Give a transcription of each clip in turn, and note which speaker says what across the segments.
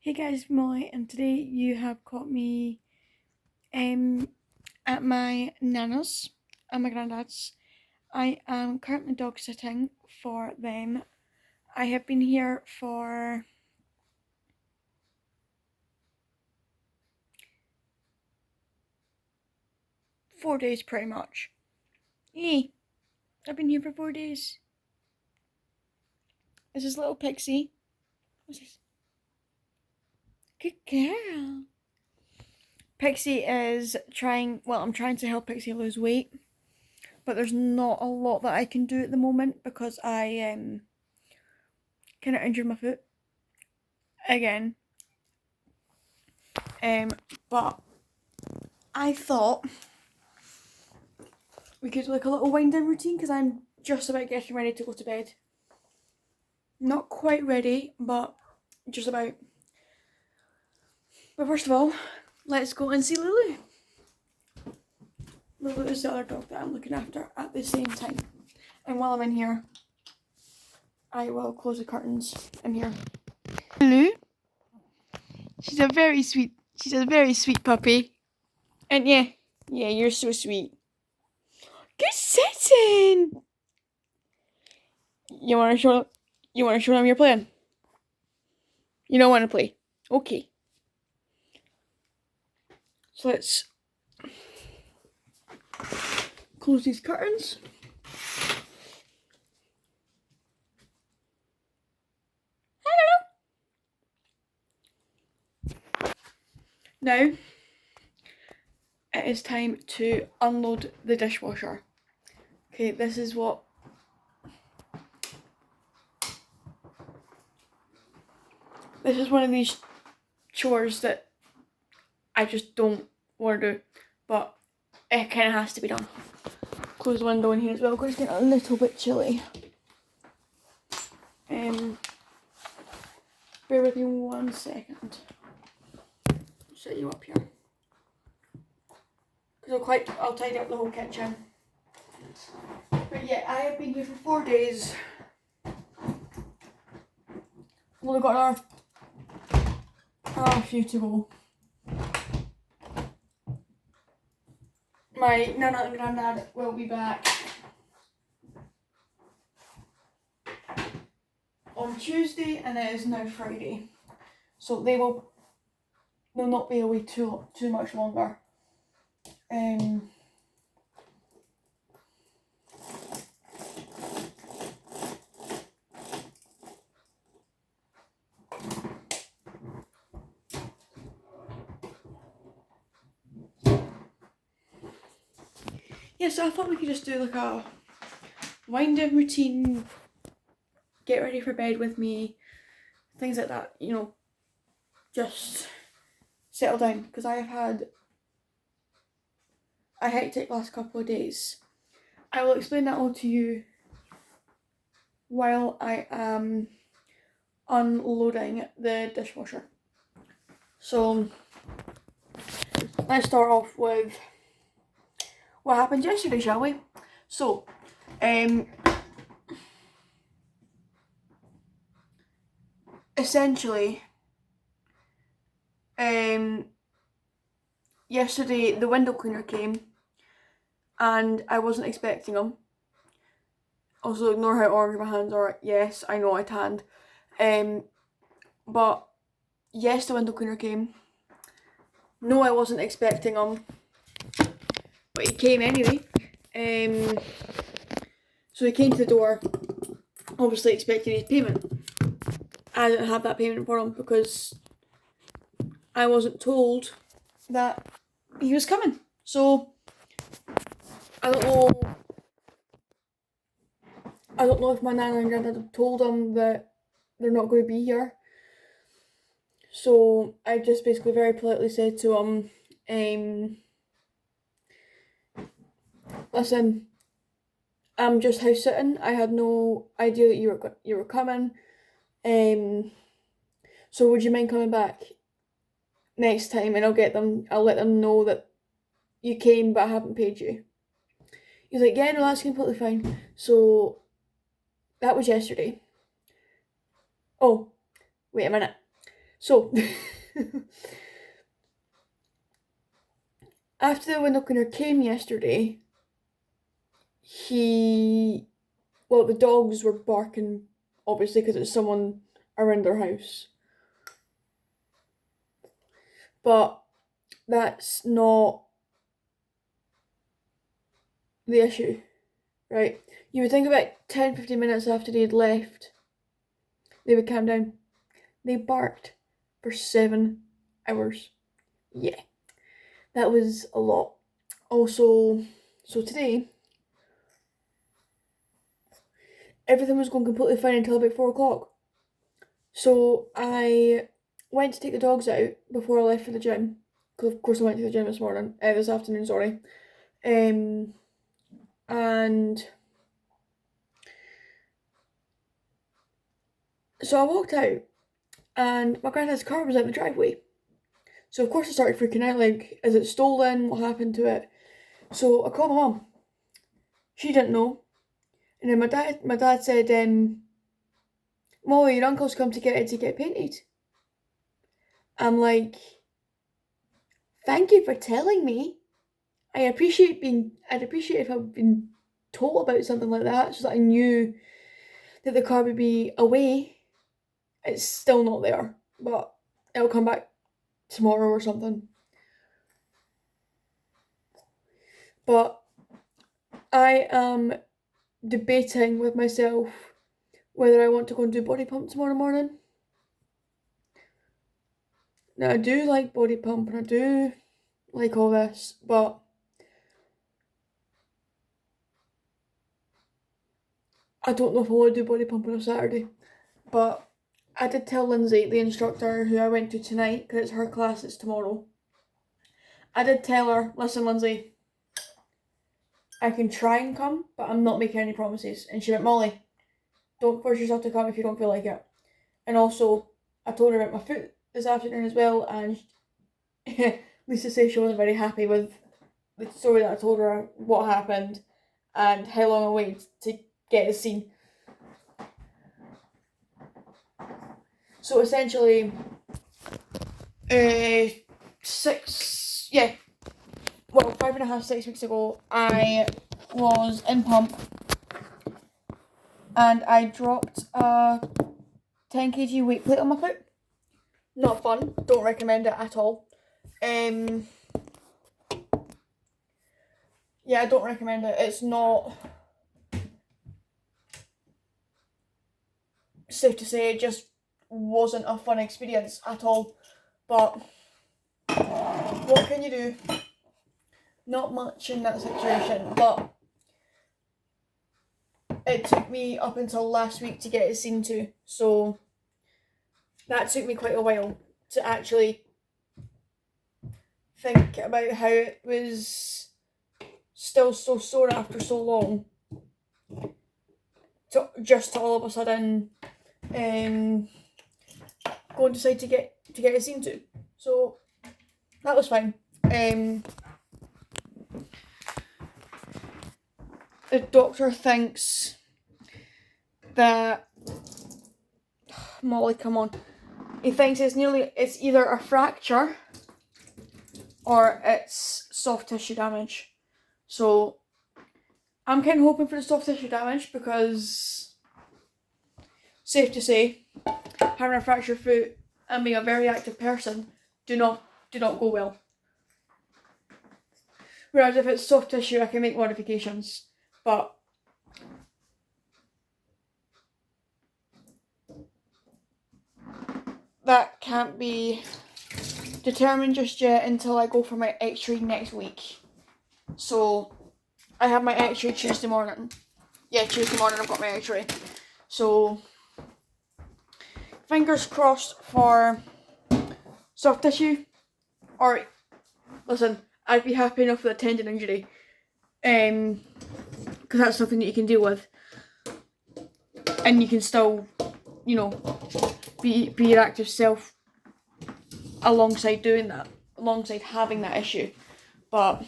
Speaker 1: Hey guys, Molly, and today you have caught me at my nana's and my granddad's. I am currently dog sitting for them. I have been here for 4 days pretty much. Yay! I've been here for 4 days. This is little Pixie. What's this? Good girl. Pixie is I'm trying to help Pixie lose weight, but there's not a lot that I can do at the moment because I kind of injured my foot again. But I thought we could do like a little wind down routine because I'm just about getting ready to go to bed. Not quite ready, but just about. But first of all, let's go and see Lulu. Lulu is the other dog that I'm looking after at the same time. And while I'm in here, I will close the curtains in here. Lulu, she's a very sweet puppy. And yeah, you're so sweet. Good sitting. You wanna show them you're playing? You don't want to play. Okay. So let's close these curtains. Hello. Now it is time to unload the dishwasher. Okay, this is one of these chores that I just don't want to do, but it kind of has to be done. Close the window in here as well because it's getting a little bit chilly. Bear with me 1 second. Set you up here. Because I'll tidy up the whole kitchen. But yeah, I have been here for 4 days. We've only got a few to go. My nana and granddad will be back on Tuesday, and it is now Friday, so they'll not be away too much longer. Yeah, so I thought we could just do like a wind down routine, get ready for bed with me, things like that, just settle down, because I have had a hectic last couple of days. I will explain that all to you while I am unloading the dishwasher. So let's start off with what happened yesterday, shall we? So, essentially, yesterday the window cleaner came, and I wasn't expecting him. Also, ignore how orange my hands are. Yes, I know I tanned. But yes, the window cleaner came. No, I wasn't expecting him, but he came anyway. So he came to the door, obviously expecting his payment. I didn't have that payment for him because I wasn't told that he was coming. So I don't know if my nana and granddad have told him that they're not going to be here. So I just basically very politely said to him, listen, I'm just house sitting. I had no idea that you were coming. So would you mind coming back next time, and I'll let them know that you came but I haven't paid you. He's like, yeah, no, that's completely fine. So that was yesterday. Oh, wait a minute. So, after the window cleaner came yesterday, the dogs were barking, obviously, because it's someone around their house. But that's not the issue, right? You would think about 10-15 minutes after they had left, they would calm down. They barked for 7 hours. Yeah, that was a lot. Also, so today, everything was going completely fine until about 4 o'clock. So I went to take the dogs out before I left for the gym. Because of course I went to the gym this afternoon, sorry. And so I walked out and my granddad's car was out in the driveway. So of course I started freaking out, like, is it stolen? What happened to it? So I called my mum. She didn't know. And then my dad said, Molly, your uncle's come to get it to get painted. I'm like, thank you for telling me. I'd appreciate if I'd been told about something like that so that I knew that the car would be away. It's still not there, but it'll come back tomorrow or something. But I am debating with myself whether I want to go and do body pump tomorrow morning. Now I do like body pump and I do like all this, but I don't know if I want to do body pump on a Saturday. But I did tell Lindsay, the instructor who I went to tonight, because it's her class, it's tomorrow. I did tell her, listen, Lindsay, I can try and come, but I'm not making any promises. And she went, Molly, don't force yourself to come if you don't feel like it. And also, I told her about my foot this afternoon as well, and Lisa said she wasn't very happy with the story that I told her, what happened, and how long I waited to get the scene. So essentially, 5.5, 6 weeks ago, I was in pump and I dropped a 10 kg weight plate on my foot. Not fun, don't recommend it at all. I don't recommend it. It's not safe to say, it just wasn't a fun experience at all. But what can you do? Not much in that situation, but it took me up until last week to get it seen to, so that took me quite a while to actually think about how it was still so sore after so long to all of a sudden go and decide to get it seen to. So that was fine. The doctor thinks that Molly, come on. He thinks it's either a fracture or it's soft tissue damage. So I'm kind of hoping for the soft tissue damage because, safe to say, having a fractured foot and being a very active person do not go well. Whereas if it's soft tissue, I can make modifications, but that can't be determined just yet until I go for my x-ray next week. So I have my x-ray Tuesday morning. Yeah, Tuesday morning I've got my x-ray. So fingers crossed for soft tissue. Or listen, I'd be happy enough with a tendon injury. Because that's something that you can deal with. And you can still, be your active self alongside doing that, alongside having that issue. But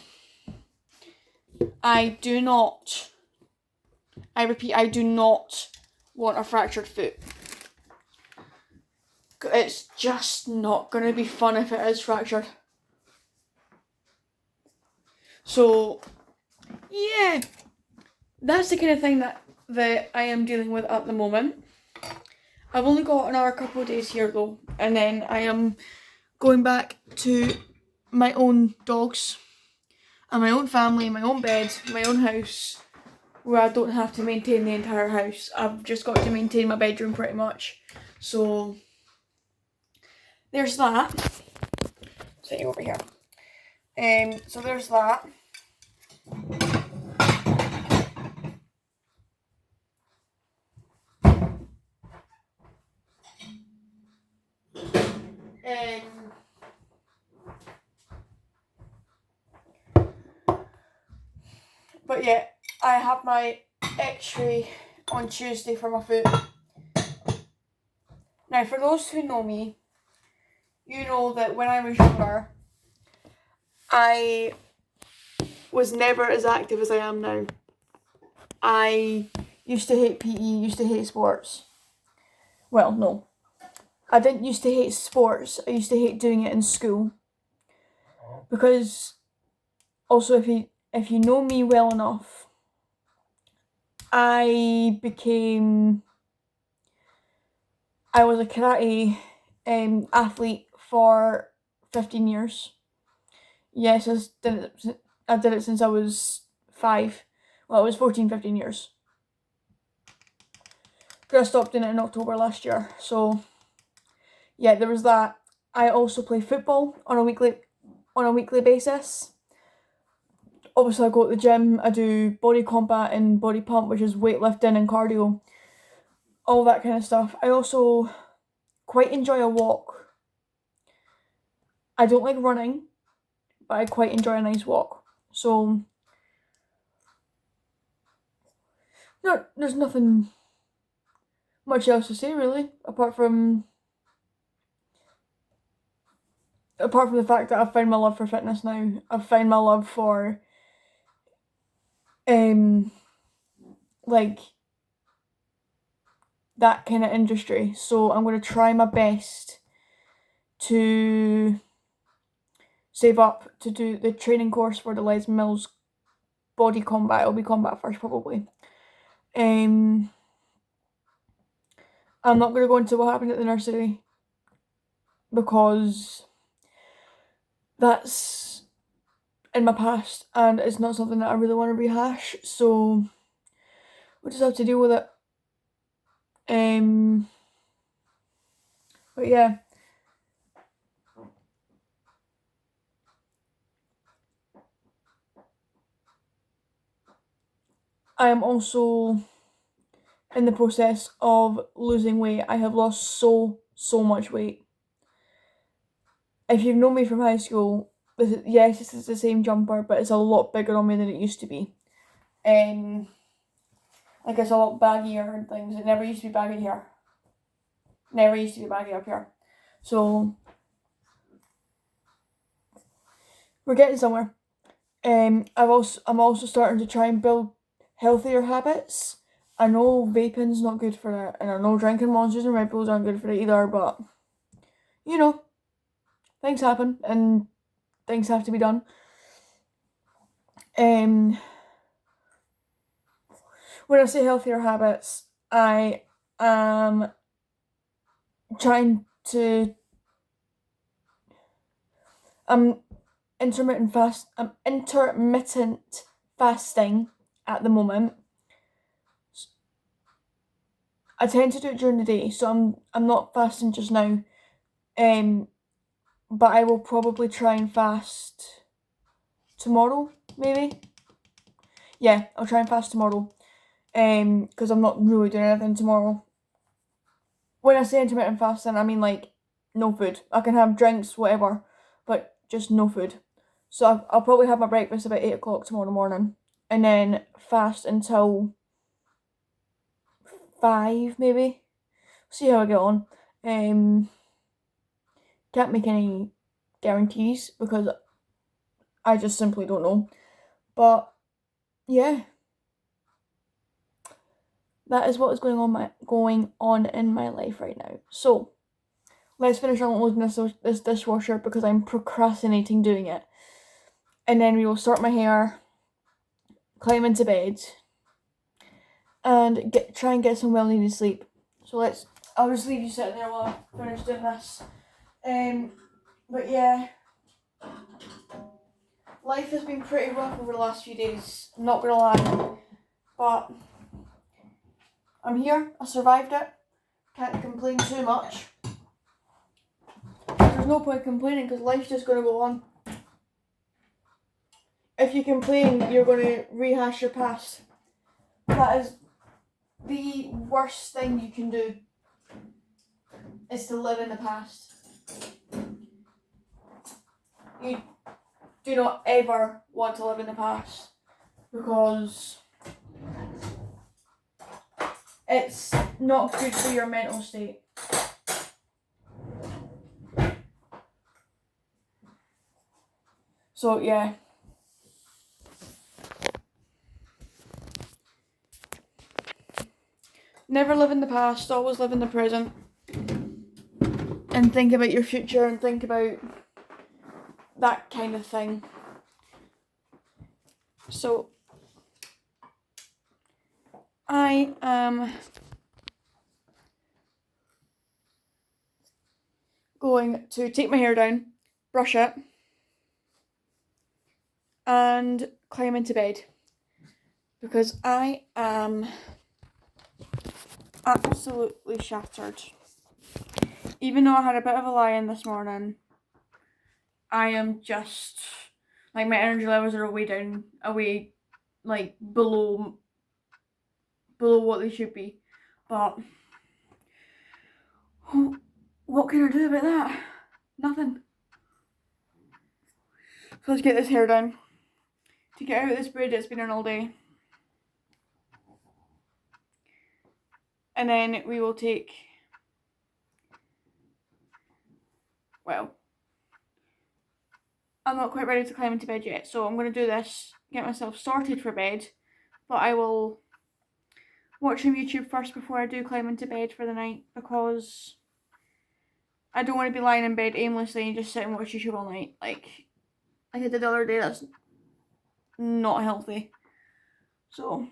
Speaker 1: I repeat, I do not want a fractured foot. It's just not going to be fun if it is fractured. So, yeah, that's the kind of thing that I am dealing with at the moment. I've only got another couple of days here though, and then I am going back to my own dogs and my own family, my own bed, my own house, where I don't have to maintain the entire house. I've just got to maintain my bedroom pretty much. So there's that. Sitting over here. So there's that. But yeah, I have my x-ray on Tuesday for my foot. Now, for those who know me, you know that when I was younger, I was never as active as I am now. I used to hate PE, used to hate sports. Well, no. I didn't used to hate sports, I used to hate doing it in school. Because, also if you know me well enough, I was a karate athlete for 15 years. Yes, I did it since I was 5. Well, it was 14, 15 years. I stopped doing it in October last year. So, yeah, there was that. I also play football on a weekly basis. Obviously, I go to the gym. I do body combat and body pump, which is weightlifting and cardio. All that kind of stuff. I also quite enjoy a walk. I don't like running, but I quite enjoy a nice walk. So, no, there's nothing much else to say really, apart from the fact that I've found my love for fitness now. I've found my love for like that kind of industry. So I'm going to try my best to save up to do the training course for the Les Mills body combat. It'll be combat first probably. I'm not going to go into what happened at the nursery because that's in my past and it's not something that I really want to rehash, so we'll just have to deal with it. But yeah, I am also in the process of losing weight. I have lost so much weight. If you've known me from high school, this is the same jumper, but it's a lot bigger on me than it used to be. Like it's a lot baggier and things. It never used to be baggy here. Never used to be baggy up here. So we're getting somewhere. I'm also starting to try and build healthier habits. I know vaping's not good for it, and I know drinking Monsters and Red Bulls aren't good for it either, but you know, things happen and things have to be done. When I say healthier habits, I am trying to intermittent fasting at the moment. I tend to do it during the day, so I'm not fasting just now. But I will probably try and fast tomorrow, maybe. Yeah, I'll try and fast tomorrow. Because I'm not really doing anything tomorrow. When I say intermittent fasting, I mean like no food. I can have drinks, whatever, but just no food. So I'll probably have my breakfast about 8 o'clock tomorrow morning, and then fast until 5 maybe. See how I get on. Can't make any guarantees because I just simply don't know. But yeah, that is what is going on in my life right now. So let's finish unloading this dishwasher because I'm procrastinating doing it. And then we will sort my hair, climb into bed, and try and get some well needed sleep. So I'll just leave you sitting there while I finish doing this. But yeah, life has been pretty rough over the last few days, I'm not gonna lie. But I'm here, I survived it, can't complain too much. There's no point complaining because life's just gonna go on. If you complain, you're gonna rehash your past. That is the worst thing you can do, is to live in the past. You do not ever want to live in the past because it's not good for your mental state. So yeah. Never live in the past, always live in the present. And think about your future and think about that kind of thing. So I am going to take my hair down, brush it, and climb into bed because I am absolutely shattered. Even though I had a bit of a lie-in this morning, I am just, like, my energy levels are way like below what they should be. But what can I do about that? Nothing. So let's get this hair done. To get out of this braid, it's been on all day. And then we will take, well, I'm not quite ready to climb into bed yet, so I'm going to do this, get myself sorted for bed, but I will watch some YouTube first before I do climb into bed for the night, because I don't want to be lying in bed aimlessly and just sit and watch YouTube all night, like I did the other day. That's not healthy. So,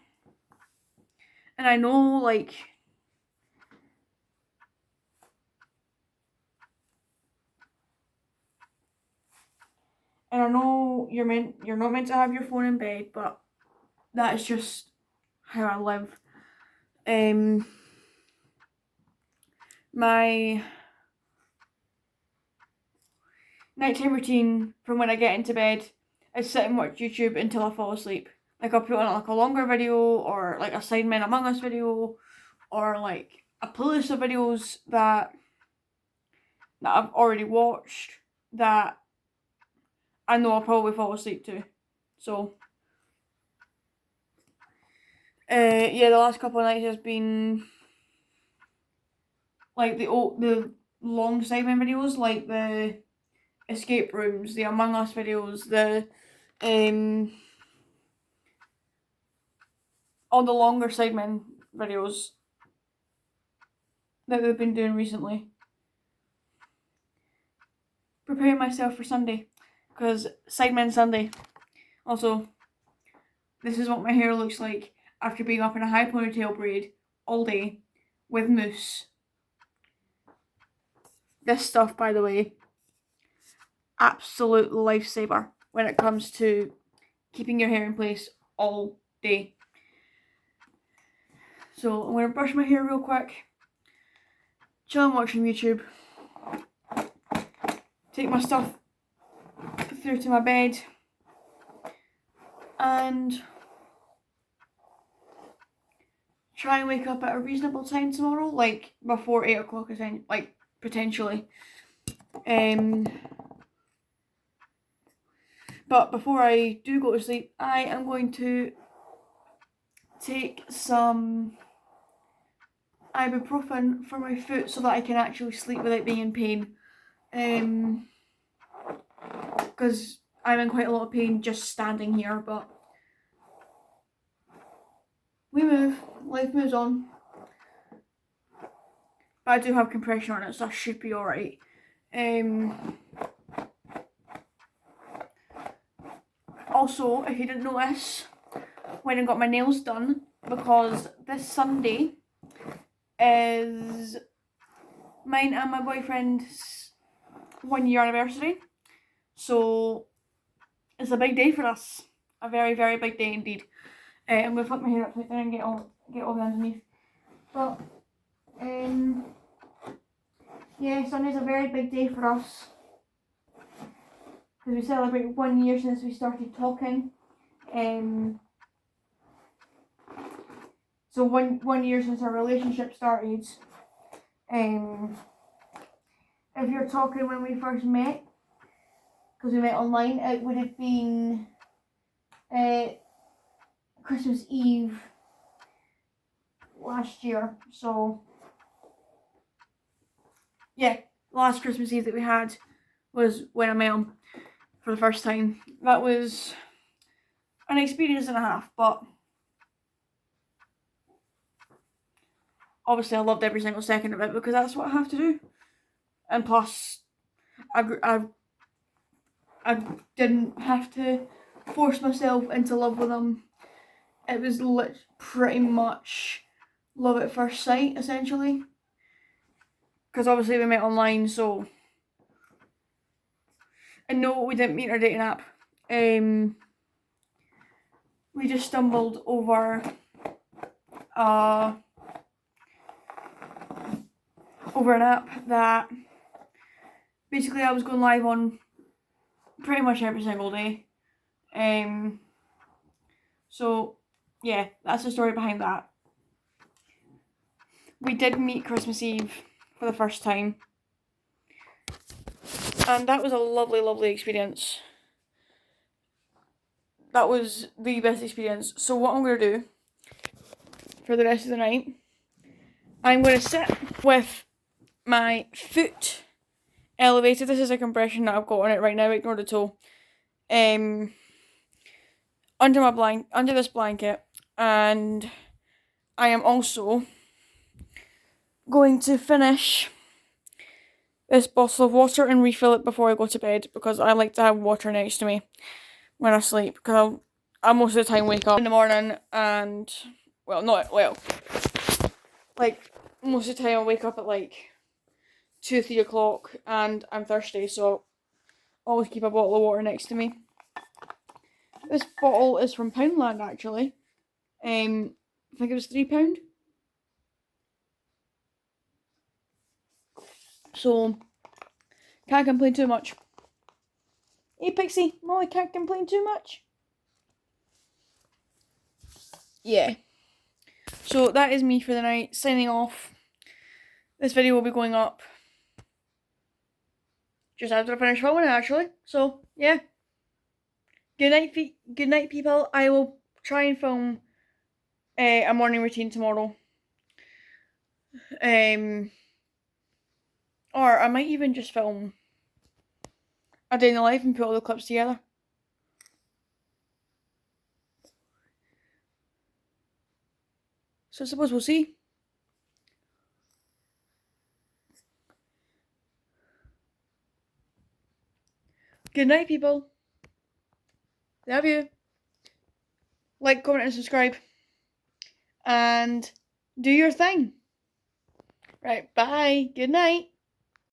Speaker 1: and I know, like, and I know you're not meant to have your phone in bed, but that is just how I live. My nighttime routine from when I get into bed is sit and watch YouTube until I fall asleep. Like, I'll put on like a longer video, or like a Sidemen Among Us video, or like a playlist of videos that I've already watched that I know I'll probably fall asleep to. So yeah, the last couple of nights has been like the long Sidemen videos, like the escape rooms, the Among Us videos, the all the longer Sidemen videos that they've been doing recently. Preparing myself for Sunday, because Sidemen Sunday. Also, this is what my hair looks like after being up in a high ponytail braid all day with mousse. This stuff, by the way, absolute lifesaver when it comes to keeping your hair in place all day. So I'm going to brush my hair real quick, chill and watch some YouTube, take my stuff through to my bed, and try and wake up at a reasonable time tomorrow, like before 8 o'clock, like potentially. But before I do go to sleep, I am going to take some ibuprofen for my foot so that I can actually sleep without being in pain. Because I'm in quite a lot of pain just standing here, but we move, life moves on. But I do have compression on it, so I should be alright. Also, if you didn't notice, went and got my nails done because this Sunday is mine and my boyfriend's 1 year anniversary. So it's a big day for us. A very, very big day indeed. I'm going to flip my hair upside down and get all the underneath. But yeah, Sunday's a very big day for us. Because we celebrate 1 year since we started talking. So one year since our relationship started. If you're talking when we first met, because we met online, it would have been Christmas Eve last year. So yeah, last Christmas Eve that we had was when I met him for the first time. That was an experience and a half, but obviously I loved every single second of it because that's what I have to do. And plus, I didn't have to force myself into love with him. It was pretty much love at first sight, essentially. Because obviously we met online, so... And no, we didn't meet our dating app. We just stumbled over an app that basically I was going live on pretty much every single day. So yeah, that's the story behind that. We did meet Christmas Eve for the first time. And that was a lovely, lovely experience. That was the best experience. So what I'm going to do for the rest of the night, I'm going to sit with my foot elevated. This is a compression that I've got on it right now, ignore the toe. Under this blanket, and I am also going to finish this bottle of water and refill it before I go to bed because I like to have water next to me when I sleep because I most of the time wake up in the morning and like most of the time I wake up at like 2-3 o'clock and I'm thirsty, so I always keep a bottle of water next to me. This bottle is from Poundland actually. I think it was £3. So can't complain too much. Hey Pixie, Molly can't complain too much. Yeah. So that is me for the night, signing off. This video will be going up just after I finish filming it actually. So yeah. Good night people. I will try and film a morning routine tomorrow. Or I might even just film a day in the life and put all the clips together. So I suppose we'll see. Good night, people. Love you. Like, comment, and subscribe. And do your thing. Right, bye. Good night.